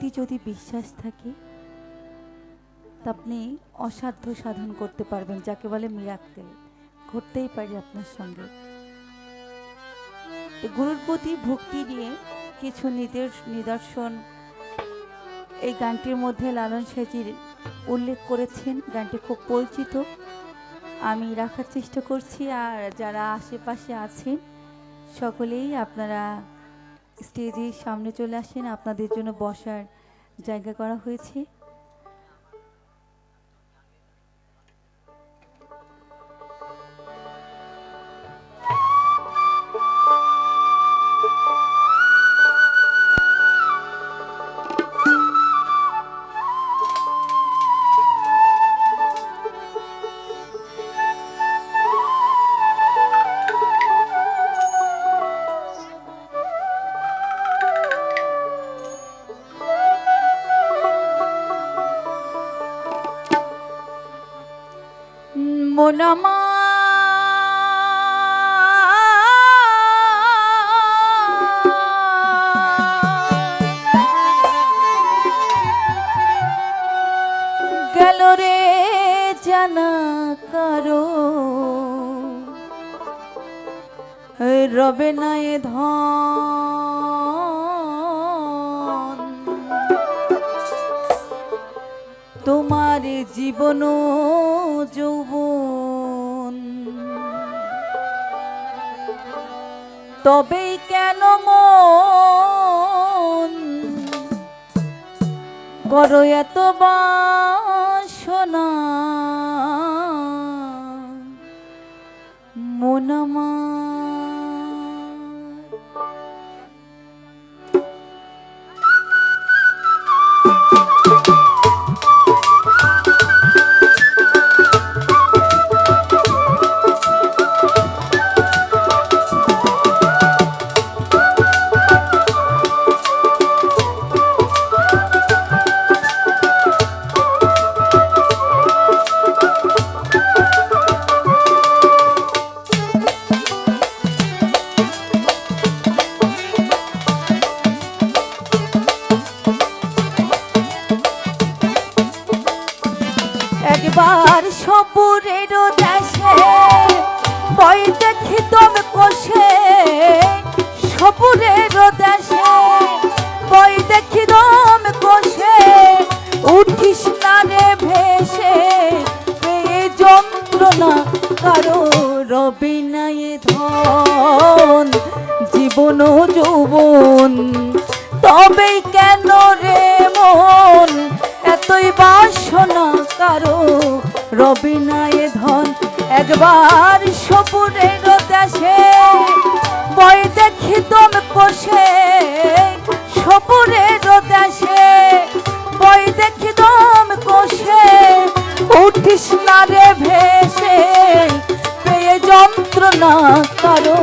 প্রতি যদি বিশ্বাস থাকে তা আপনি অসাধ্য সাধন করতে পারবেন, যাকে বলে মিরাক্কেল, ঘটতেই পারে আপনার সঙ্গে। গুরুর প্রতি ভক্তি নিয়ে কিছু নিদর্শন এই গানটির মধ্যে লালন সাঁইজির উল্লেখ করেছেন। গানটি খুব পরিচিত, আমি রাখার চেষ্টা করছি। আর যারা আশেপাশে আছেন সকলেই আপনারা স্টেজের সামনে চলে আসেন, আপনাদের জন্য বসার জায়গা করা হয়েছে। মন গেল রে জানা কারো, রবে না এ ধন, তোমার জীবন যৌবন, তবেই কেন মন করো এত বাসনা, মন আমার একবার সপুরের দেশে বই দেখি তুমি কষে, সপুরের দেশে বই দেখি তুমি কষে, উঠিস না রে ভেসে, এই যন্ত্রণা কারো রবি নাই ধন, জীবন যৌবন, তবেই কেন রে মন এতই বাসনা কারো রবি নাই ধন। একবার সপুরের দেশে বই দেখি তুমি কষে, সপুরের দেশে বই দেখি তুমি কষে, উঠিস না রে ভেসে, পেয়ে যন্ত্রণা কারো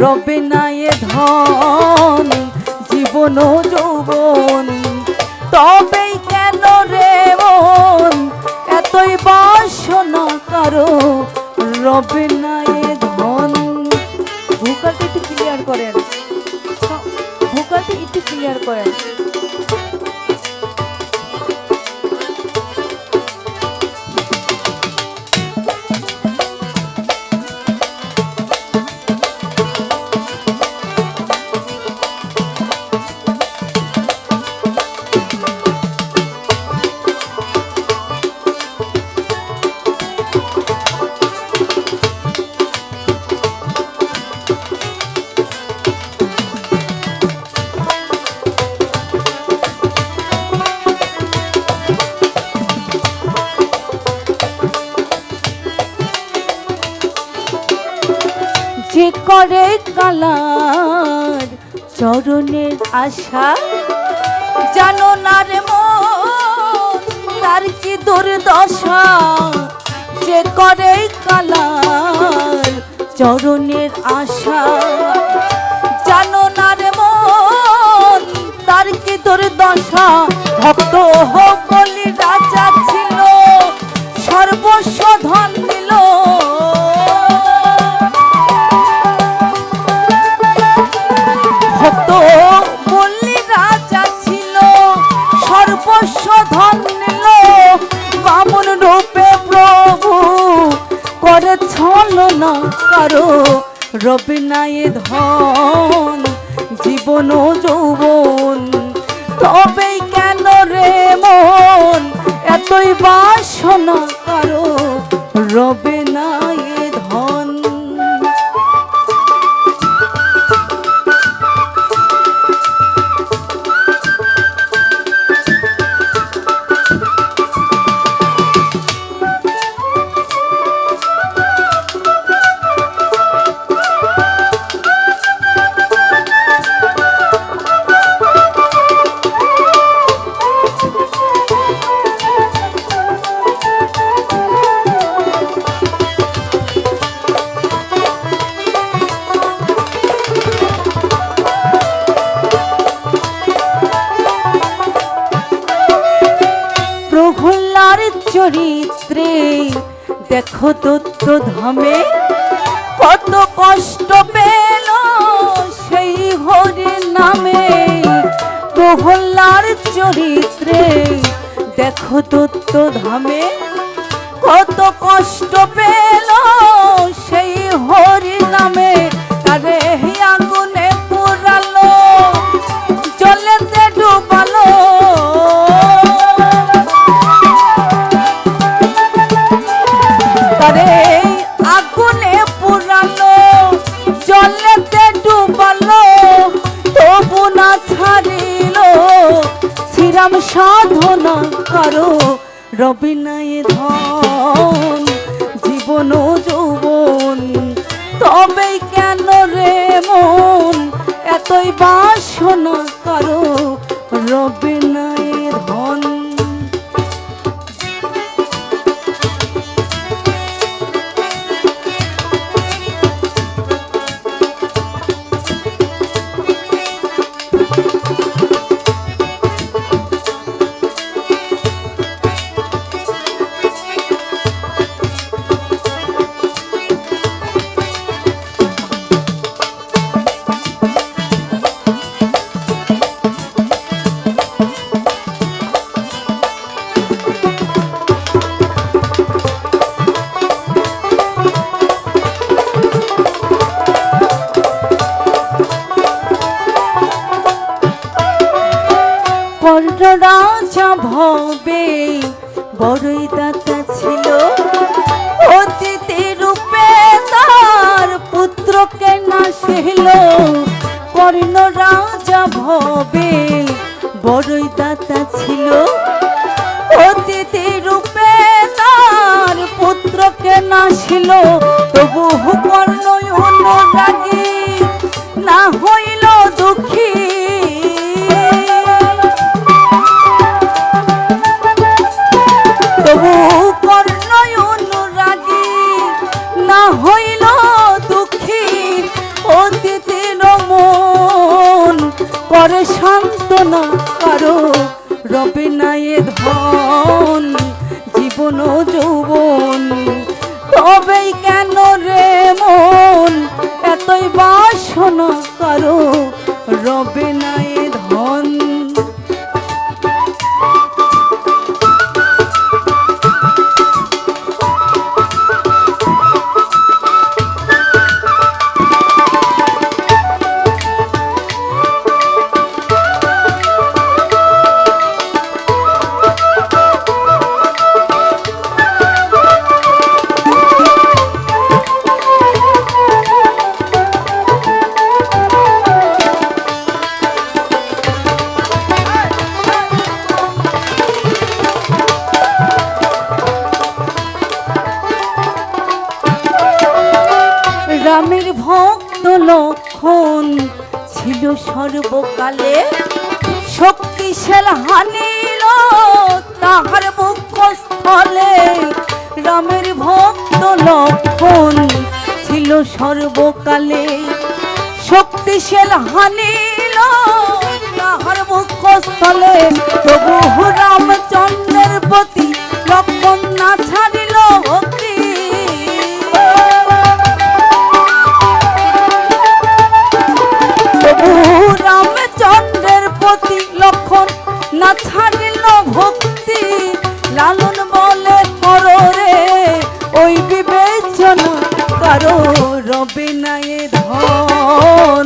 রবি নাই ধন, জীবন যৌবন, তবেই কেন রে মন এতই বাসনা কারো রবে না এ ধন। ভোকালটা একটু ক্লিয়ার করেন, ভোকালটা একটু ক্লিয়ার করেন। যে করে কালার চরণের আশা, জানো না রে মন তার কি দুর্দশা, যে করে কালার চরণের আশা, জানো না রে মন তার কি দুর্দশা, ভক্ত হোক বলি রাজা ছিল সর্বস্ব ধন দিল, ভক্ত বললি রাজা ছিল করে ছলনা কারো রবে না এ ধন জীবন ও যৌবন তবেই কেন রে মন এতই বাসনা কারো রবে না এ ধন। প্রহ্লার চরিত্রে দেখো দত্ত ধামে কত কষ্ট পেল সেই হরির নামে। প্রহ্লার চরিত্রে দেখো দত্ত ধামে কত কষ্ট পেল সেই হরির নামে। তারে আগুনে পুরালো জলেতে ডুবালো আগুনে পুরালো জলেতে ডুবালো তবু না ছাড়িল শ্রীরাম সাধনা কারো রবে না এ ধন জীবন ও যৌবন তবেই কেন রে মন এতই বাসনা কারো রবে না এ ধন। রাজা ভবে বড়ই দাতা ছিল অতিথি রূপে তার পুত্রকে নাশিল। কর্ণ রাজা ভবে বড়ই দাতা ছিল অতিথি রূপে তার পুত্রকে নাশিল। তবু কর্ণ অনুরাগী না হইল দুঃখী তবু কর্ণ অনুরাগী না হইল দুঃখী অতিথির মন করে সান্ত্বনা কারো রবে না এ ধন জীবন ও যৌবন তবেই কেন রে মন এতই বাসনা কারো রবে না এ ধন। রামের ভক্ত লক্ষণ ছিল সর্বকালে শক্তিশাল হানিল তাহার বক্ষস্থলে। রামের ভক্ত লক্ষণ ছিল সর্বকালে শক্তিশাল হানিল তাহার বক্ষস্থলে। তবু রামচন্দ্রের প্রতি লক্ষণ না ছাড়িল ভক্তি রামচন্দ্রের প্রতি লক্ষণ না ছাড়িল ভক্তি। লালন বলে করো রে ওই বিবেচনা কারো রবে না এ ধন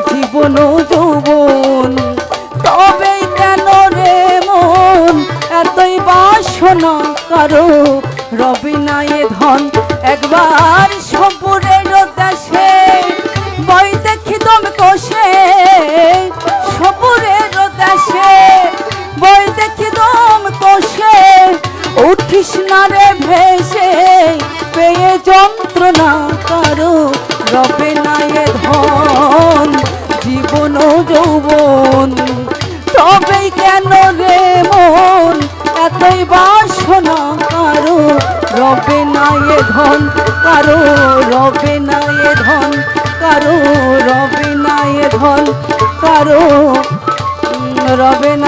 জীবন যৌবন তবেই কেন রে মন এতই বাসনা কারো রবে না এ ধন একবার সপুরের দেশে বই দেখি দম কষে সপুরের দেশে বই দেখি দম কষে উঠিস না রে ভেসে পেয়ে যন্ত্রণা কারো রবে না এ ধন জীবন যৌবন তবেই কেন রে মন এতই বাসনা কারো রবে না এ ধন কারো রবে না এ ধন কারো রবে না এ ধন কারো রবে না